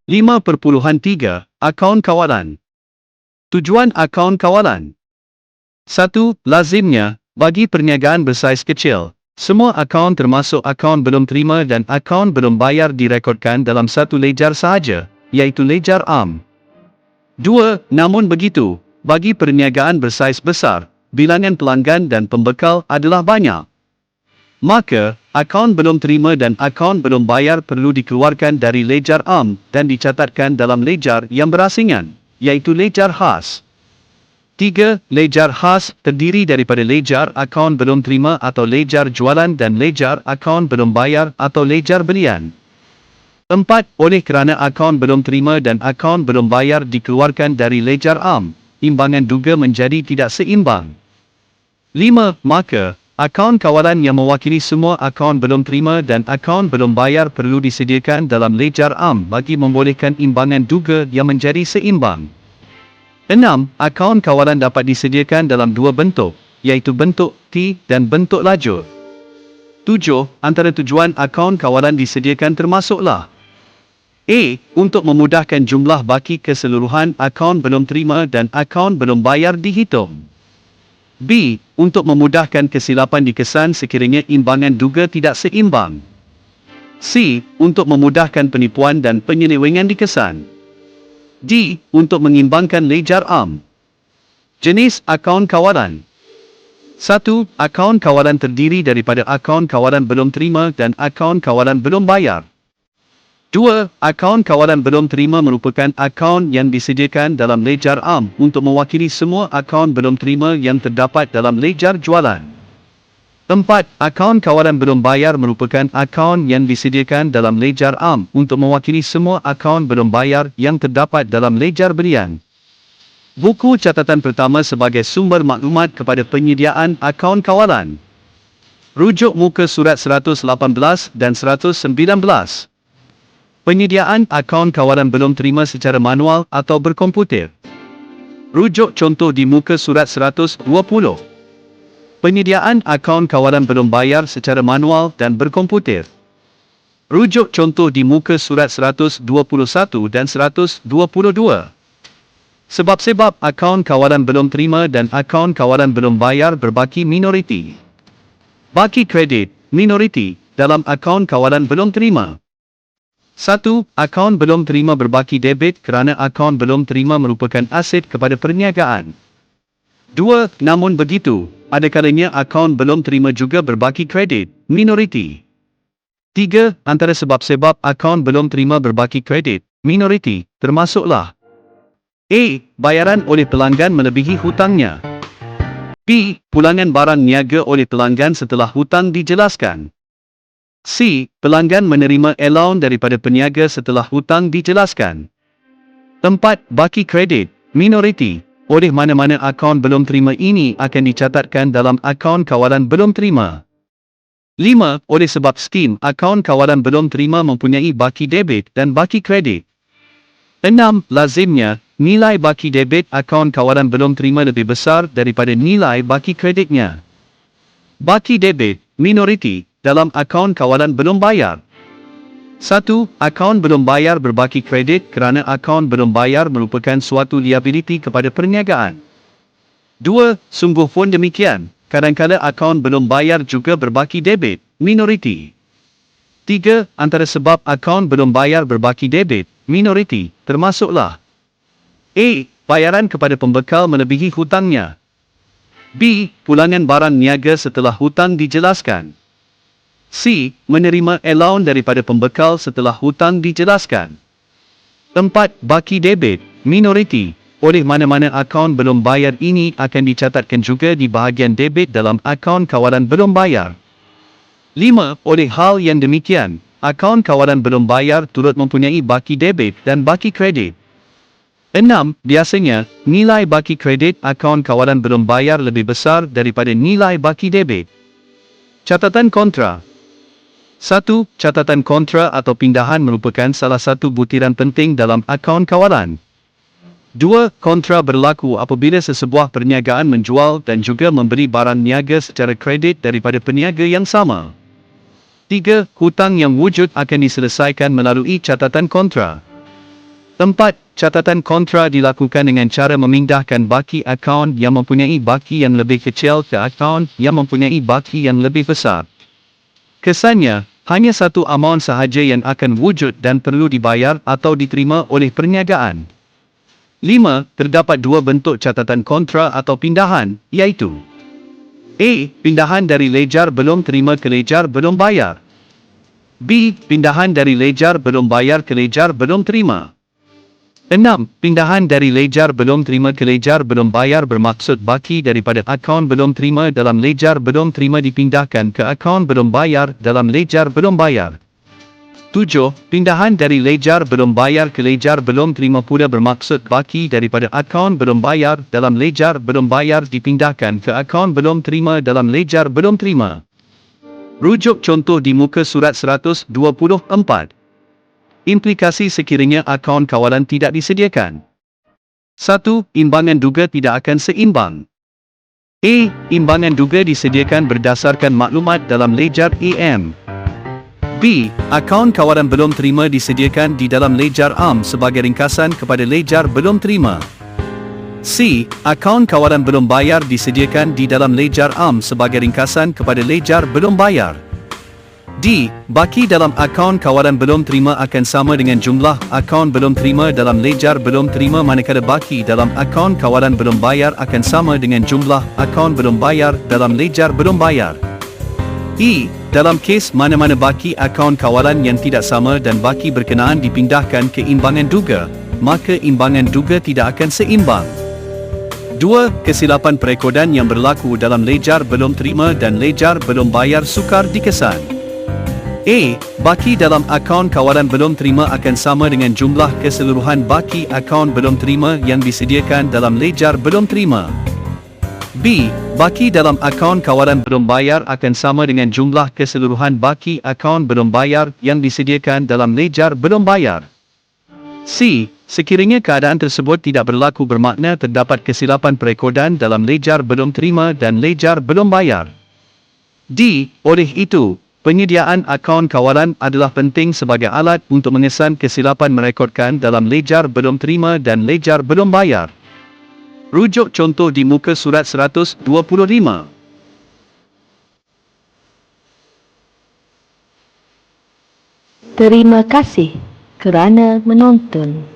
5.3 Akaun kawalan. Tujuan akaun kawalan. 1. Lazimnya, bagi perniagaan bersaiz kecil, semua akaun termasuk akaun belum terima dan akaun belum bayar direkodkan dalam satu ledger sahaja, iaitu ledger am. 2. Namun begitu, bagi perniagaan bersaiz besar, bilangan pelanggan dan pembekal adalah banyak. Maka, akaun belum terima dan akaun belum bayar perlu dikeluarkan dari ledger am dan dicatatkan dalam ledger yang berasingan, iaitu ledger khas. 3. Ledger khas terdiri daripada ledger akaun belum terima atau ledger jualan dan ledger akaun belum bayar atau ledger belian. 4. Oleh kerana akaun belum terima dan akaun belum bayar dikeluarkan dari ledger am, imbangan duga menjadi tidak seimbang. 5. Maka, akaun kawalan yang mewakili semua akaun belum terima dan akaun belum bayar perlu disediakan dalam ledger am bagi membolehkan imbangan duga yang menjadi seimbang. 6. Akaun kawalan dapat disediakan dalam dua bentuk, iaitu bentuk T dan bentuk lajur. 7. Antara tujuan akaun kawalan disediakan termasuklah: A. Untuk memudahkan jumlah baki keseluruhan akaun belum terima dan akaun belum bayar dihitung. B. Untuk memudahkan kesilapan dikesan sekiranya imbangan duga tidak seimbang. C. Untuk memudahkan penipuan dan penyelewengan dikesan. D. Untuk mengimbangkan ledger am. Jenis akaun kawalan. 1. Akaun kawalan terdiri daripada akaun kawalan belum terima dan akaun kawalan belum bayar. 2. Akaun kawalan belum terima merupakan akaun yang disediakan dalam ledger am untuk mewakili semua akaun belum terima yang terdapat dalam ledger jualan. 4. Akaun kawalan belum bayar merupakan akaun yang disediakan dalam ledger am untuk mewakili semua akaun belum bayar yang terdapat dalam ledger belian. Buku catatan pertama sebagai sumber maklumat kepada penyediaan akaun kawalan. Rujuk muka surat 118 dan 119. Penyediaan akaun kawalan belum terima secara manual atau berkomputer. Rujuk contoh di muka surat 120. Penyediaan akaun kawalan belum bayar secara manual dan berkomputer. Rujuk contoh di muka surat 121 dan 122. Sebab-sebab akaun kawalan belum terima dan akaun kawalan belum bayar berbaki minoriti. Baki kredit, minoriti, dalam akaun kawalan belum terima. 1. Akaun belum terima berbaki debit kerana akaun belum terima merupakan aset kepada perniagaan. 2. Namun begitu, ada kalanya akaun belum terima juga berbaki kredit, minoriti. 3. Antara sebab-sebab akaun belum terima berbaki kredit, minoriti, termasuklah: A. Bayaran oleh pelanggan melebihi hutangnya. B. Pulangan barang niaga oleh pelanggan setelah hutang dijelaskan. C. Pelanggan menerima allowance daripada peniaga setelah hutang dijelaskan. 4. Baki kredit, minoriti. Oleh mana-mana akaun belum terima ini akan dicatatkan dalam akaun kawalan belum terima. 5. Oleh sebab skim akaun kawalan belum terima mempunyai baki debit dan baki kredit. 6. Lazimnya, nilai baki debit akaun kawalan belum terima lebih besar daripada nilai baki kreditnya. Baki debit, minoriti, dalam akaun kawalan belum bayar. 1. Akaun belum bayar berbaki kredit kerana akaun belum bayar merupakan suatu liability kepada perniagaan. 2. Sungguh pun demikian, kadang-kadang akaun belum bayar juga berbaki debit, minoriti. 3. Antara sebab akaun belum bayar berbaki debit, minoriti, termasuklah: A. Bayaran kepada pembekal melebihi hutangnya. B. Pulangan barang niaga setelah hutang dijelaskan. C. Menerima allowance daripada pembekal setelah hutang dijelaskan. 4. Baki debit, minoriti. Oleh mana-mana akaun belum bayar ini akan dicatatkan juga di bahagian debit dalam akaun kawalan belum bayar. 5. Oleh hal yang demikian, akaun kawalan belum bayar turut mempunyai baki debit dan baki kredit. 6. Biasanya, nilai baki kredit akaun kawalan belum bayar lebih besar daripada nilai baki debit. Catatan kontra. 1. Catatan kontra atau pindahan merupakan salah satu butiran penting dalam akaun kawalan. 2. Kontra berlaku apabila sesebuah perniagaan menjual dan juga memberi barang niaga secara kredit daripada peniaga yang sama. 3. Hutang yang wujud akan diselesaikan melalui catatan kontra. 4. Catatan kontra dilakukan dengan cara memindahkan baki akaun yang mempunyai baki yang lebih kecil ke akaun yang mempunyai baki yang lebih besar. Kesannya, hanya satu amaun sahaja yang akan wujud dan perlu dibayar atau diterima oleh perniagaan. 5. Terdapat dua bentuk catatan kontra atau pindahan, iaitu A. Pindahan dari ledger belum terima ke ledger belum bayar. B. Pindahan dari ledger belum bayar ke ledger belum terima. 6. Pindahan dari ledger belum terima ke ledger belum bayar bermaksud baki daripada akaun belum terima dalam ledger belum terima dipindahkan ke akaun belum bayar dalam ledger belum bayar. 7. Pindahan dari ledger belum bayar ke ledger belum terima pula bermaksud baki daripada akaun belum bayar dalam ledger belum bayar dipindahkan ke akaun belum terima dalam ledger belum terima. Rujuk contoh di muka surat 124. Implikasi sekiranya akaun kawalan tidak disediakan. 1. Imbangan duga tidak akan seimbang. A. Imbangan duga disediakan berdasarkan maklumat dalam ledger AM. B. Akaun kawalan belum terima disediakan di dalam ledger AM sebagai ringkasan kepada ledger belum terima. C. Akaun kawalan belum bayar disediakan di dalam ledger AM sebagai ringkasan kepada ledger belum bayar. D. Baki dalam akaun kawalan belum terima akan sama dengan jumlah akaun belum terima dalam ledger belum terima manakala baki dalam akaun kawalan belum bayar akan sama dengan jumlah akaun belum bayar dalam ledger belum bayar. E. Dalam kes mana-mana baki akaun kawalan yang tidak sama dan baki berkenaan dipindahkan ke imbangan duga, maka imbangan duga tidak akan seimbang. 2. Kesilapan perekodan yang berlaku dalam ledger belum terima dan ledger belum bayar sukar dikesan. A. Baki dalam akaun kawalan belum terima akan sama dengan jumlah keseluruhan baki akaun belum terima yang disediakan dalam ledger belum terima. B. Baki dalam akaun kawalan belum bayar akan sama dengan jumlah keseluruhan baki akaun belum bayar yang disediakan dalam ledger belum bayar. C. Sekiranya keadaan tersebut tidak berlaku bermakna terdapat kesilapan perekodan dalam ledger belum terima dan ledger belum bayar. D. Oleh itu, penyediaan akaun kawalan adalah penting sebagai alat untuk mengesan kesilapan merekodkan dalam ledger belum terima dan ledger belum bayar. Rujuk contoh di muka surat 125. Terima kasih kerana menonton.